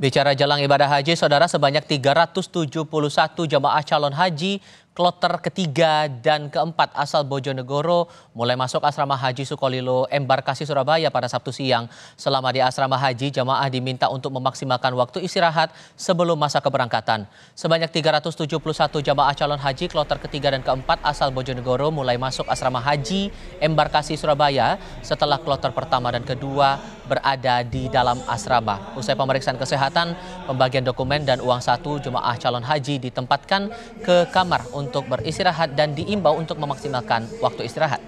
Bicara jelang ibadah haji, saudara, sebanyak 371 jamaah calon haji kloter ketiga dan keempat asal Bojonegoro mulai masuk asrama haji Sukolilo Embarkasi Surabaya pada Sabtu siang. Selama di asrama haji, jamaah diminta untuk memaksimalkan waktu istirahat sebelum masa keberangkatan. Sebanyak 371 jamaah calon haji kloter ketiga dan keempat asal Bojonegoro mulai masuk asrama haji Embarkasi Surabaya setelah kloter pertama dan kedua berada di dalam asrama. Usai pemeriksaan kesehatan, pembagian dokumen dan uang saku, jemaah calon haji ditempatkan ke kamar untuk beristirahat dan diimbau untuk memaksimalkan waktu istirahat.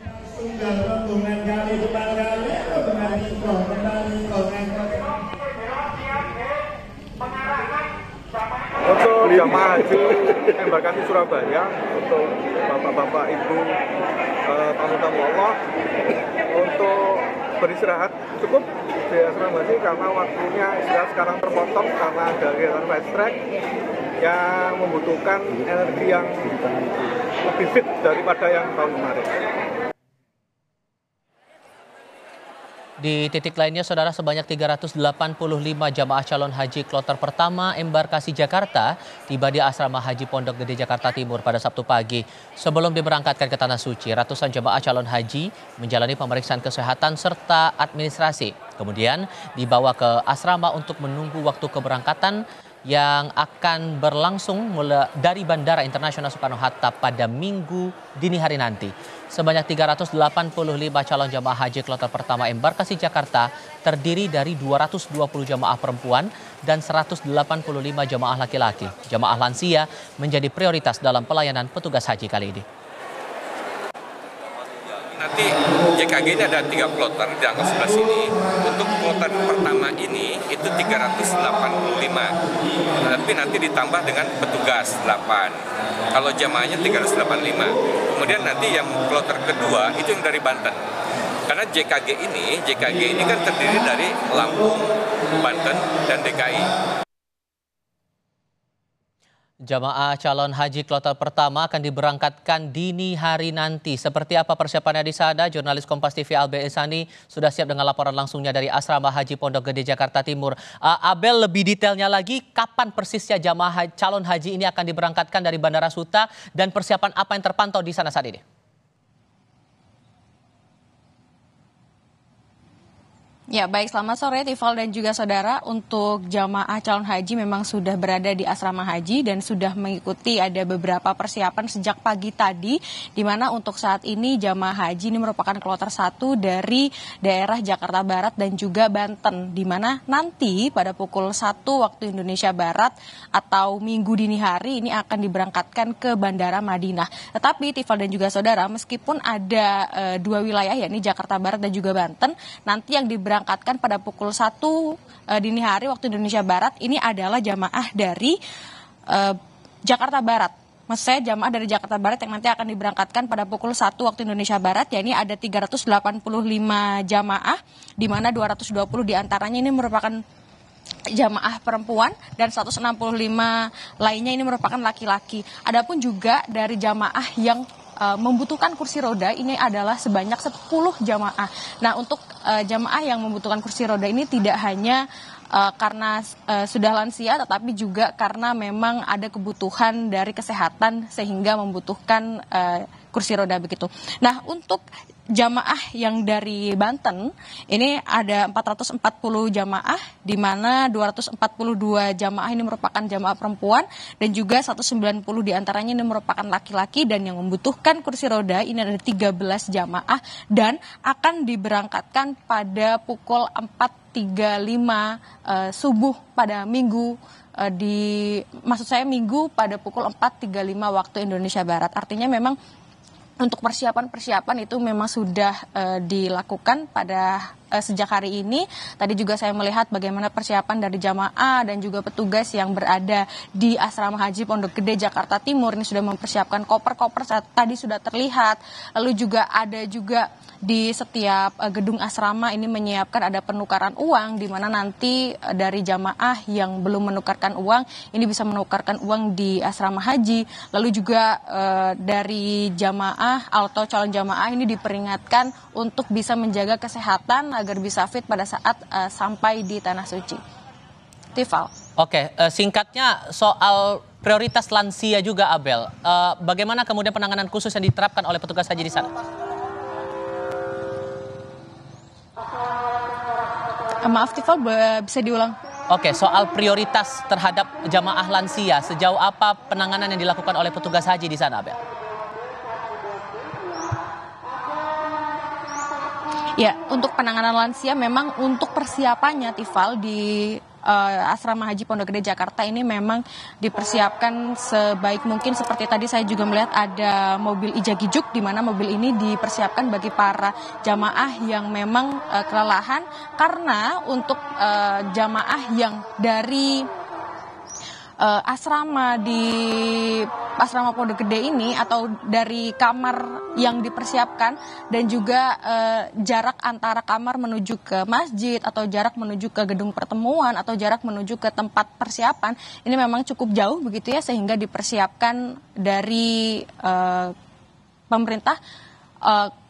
Untuk jamaah haji Embarkasi Surabaya, untuk bapak-bapak, ibu, tamu-tamu Allah, untuk beristirahat cukup di asrama haji karena waktunya istirahat sekarang terpotong karena ada kegiatan fast track yang membutuhkan energi yang lebih fit daripada yang tahun kemarin. Di titik lainnya, saudara, sebanyak 385 jamaah calon haji kloter pertama Embarkasi Jakarta tiba di asrama haji Pondok Gede Jakarta Timur pada Sabtu pagi. Sebelum diberangkatkan ke Tanah Suci, ratusan jamaah calon haji menjalani pemeriksaan kesehatan serta administrasi. Kemudian dibawa ke asrama untuk menunggu waktu keberangkatan yang akan berlangsung mulai dari Bandara Internasional Soekarno-Hatta pada Minggu dini hari nanti. Sebanyak 385 calon jamaah haji kloter pertama Embarkasi Jakarta terdiri dari 220 jamaah perempuan dan 185 jamaah laki-laki. Jamaah lansia menjadi prioritas dalam pelayanan petugas haji kali ini. Nanti JKG ini ada 3 kloter di angka 11 ini. Untuk kloter pertama ini itu 385. Tapi nanti ditambah dengan petugas 8. Kalau jamaahnya 385. Kemudian nanti yang kloter kedua itu yang dari Banten. Karena JKG ini kan terdiri dari Lampung, Banten, dan DKI. Jamaah calon haji kloter pertama akan diberangkatkan dini hari nanti. Seperti apa persiapannya di sana? Jurnalis Kompas TV Abel Ihsani sudah siap dengan laporan langsungnya dari asrama haji Pondok Gede Jakarta Timur. Abel, lebih detailnya lagi, kapan persisnya jamaah calon haji ini akan diberangkatkan dari Bandara Suta dan persiapan apa yang terpantau di sana saat ini? Ya, baik, selamat sore Tifal dan juga saudara. Untuk jamaah calon haji memang sudah berada di asrama haji dan sudah mengikuti ada beberapa persiapan sejak pagi tadi, di mana untuk saat ini jamaah haji ini merupakan kloter 1 dari daerah Jakarta Barat dan juga Banten, di mana nanti pada pukul 1 waktu Indonesia Barat atau Minggu dini hari ini akan diberangkatkan ke Bandara Madinah. Tetapi Tifal dan juga saudara, meskipun ada 2 wilayah, yakni Jakarta Barat dan juga Banten, nanti yang diberangkatkan pada pukul 1 dini hari waktu Indonesia Barat ini adalah jamaah dari Jakarta Barat. Maksud saya jamaah dari Jakarta Barat yang nanti akan diberangkatkan pada pukul 1 waktu Indonesia Barat, yakni ada 385 jamaah, di mana 220 diantaranya ini merupakan jamaah perempuan dan 165 lainnya ini merupakan laki-laki. Adapun juga dari jamaah yang membutuhkan kursi roda ini adalah sebanyak 10 jamaah. Nah, untuk jamaah yang membutuhkan kursi roda ini tidak hanya karena sudah lansia, tetapi juga karena memang ada kebutuhan dari kesehatan sehingga membutuhkan kursi roda begitu. Nah, untuk jamaah yang dari Banten ini ada 440 jamaah, di mana 242 jamaah ini merupakan jamaah perempuan dan juga 190 diantaranya ini merupakan laki-laki, dan yang membutuhkan kursi roda ini ada 13 jamaah dan akan diberangkatkan pada pukul 4.35 subuh pada Minggu Minggu pada pukul 4.35 waktu Indonesia Barat. Artinya memang untuk persiapan itu memang sudah dilakukan pada sejak hari ini. Tadi juga saya melihat bagaimana persiapan dari jamaah dan juga petugas yang berada di asrama haji Pondok Gede Jakarta Timur ini sudah mempersiapkan koper-koper tadi sudah terlihat. Lalu juga ada juga di setiap gedung asrama ini menyiapkan ada penukaran uang, di mana nanti dari jamaah yang belum menukarkan uang ini bisa menukarkan uang di asrama haji. Lalu juga dari jamaah atau calon jamaah ini diperingatkan untuk bisa menjaga kesehatan agar bisa fit pada saat sampai di Tanah Suci. Tifal. Oke, singkatnya soal prioritas lansia juga, Abel. Bagaimana kemudian penanganan khusus yang diterapkan oleh petugas haji di sana? Maaf Tifal, bisa diulang? Oke, soal prioritas terhadap jamaah lansia, sejauh apa penanganan yang dilakukan oleh petugas haji di sana, Abel? Ya, untuk penanganan lansia memang untuk persiapannya Tifal di Asrama Haji Pondok Gede Jakarta ini memang dipersiapkan sebaik mungkin. Seperti tadi saya juga melihat ada mobil Ijagijuk, di mana mobil ini dipersiapkan bagi para jamaah yang memang kelelahan, karena untuk jamaah yang dari asrama di asrama Pondok Gede ini atau dari kamar yang dipersiapkan dan juga jarak antara kamar menuju ke masjid atau jarak menuju ke gedung pertemuan atau jarak menuju ke tempat persiapan ini memang cukup jauh begitu ya, sehingga dipersiapkan dari pemerintah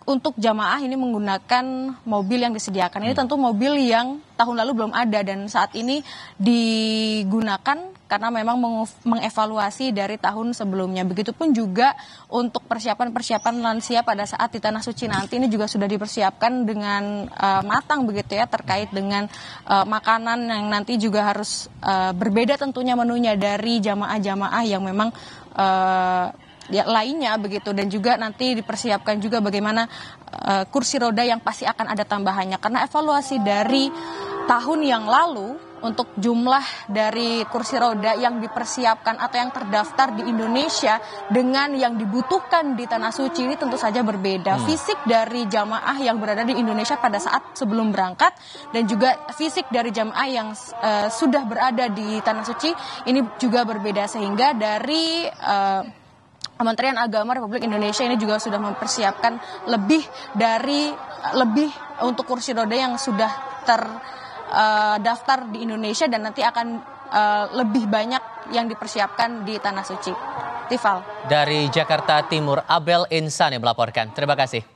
untuk jamaah ini menggunakan mobil yang disediakan. Ini tentu mobil yang tahun lalu belum ada dan saat ini digunakan karena memang mengevaluasi dari tahun sebelumnya. Begitupun juga untuk persiapan lansia pada saat di Tanah Suci nanti ini juga sudah dipersiapkan dengan matang begitu ya, terkait dengan makanan yang nanti juga harus berbeda tentunya menunya dari jamaah-jamaah yang memang lainnya begitu, dan juga nanti dipersiapkan juga bagaimana kursi roda yang pasti akan ada tambahannya karena evaluasi dari tahun yang lalu untuk jumlah dari kursi roda yang dipersiapkan atau yang terdaftar di Indonesia dengan yang dibutuhkan di Tanah Suci ini tentu saja berbeda. Fisik dari jamaah yang berada di Indonesia pada saat sebelum berangkat dan juga fisik dari jamaah yang sudah berada di Tanah Suci ini juga berbeda, sehingga dari Kementerian Agama Republik Indonesia ini juga sudah mempersiapkan lebih untuk kursi roda yang sudah terdaftar di Indonesia dan nanti akan lebih banyak yang dipersiapkan di Tanah Suci. Tifal. Dari Jakarta Timur, Abel Insani melaporkan. Terima kasih.